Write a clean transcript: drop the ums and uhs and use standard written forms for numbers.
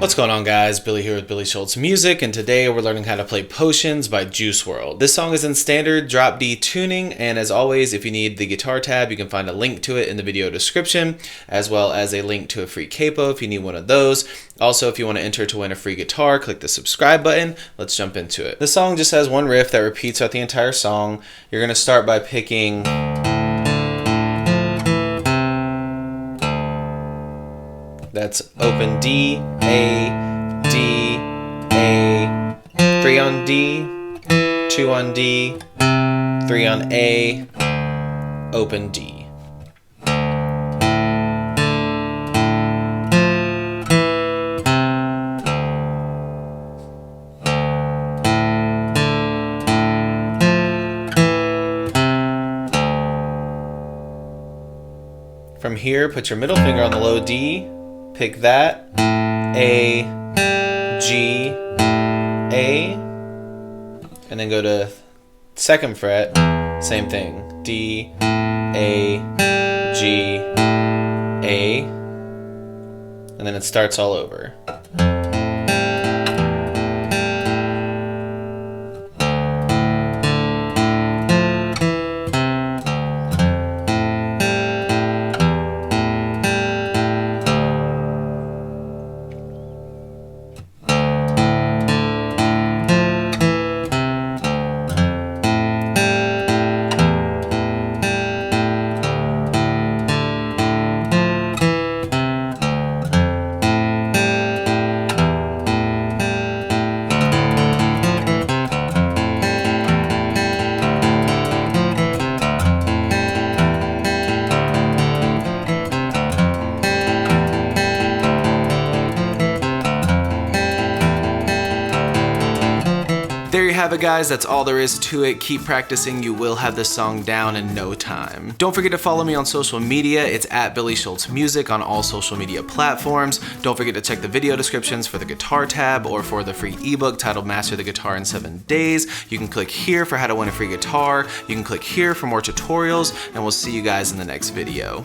What's going on, guys? Billy here with Billy Schultz Music, and today we're learning how to play Potions by Juice WRLD. This song is in standard drop D tuning, and as always, if you need the guitar tab, you can find a link to it in the video description, as well as a link to a free capo if you need one of those. Also, if you want to enter to win a free guitar, click the subscribe button. Let's jump into it. The song just has one riff that repeats throughout the entire song. You're going to start by picking that's open D, A, D, A, 3 on D, 2 on D, 3 on A, open D. From here, put your middle finger on the low D, pick that, A, G, A, and then go to 2nd fret, same thing, D, A, G, A, and then it starts all over. There you have it, guys. That's all there is to it. Keep practicing. You will have this song down in no time. Don't forget to follow me on social media. It's at Billy Schultz Music on all social media platforms. Don't forget to check the video descriptions for the guitar tab or for the free ebook titled Master the Guitar in 7 Days. You can click here for how to win a free guitar. You can click here for more tutorials, and we'll see you guys in the next video.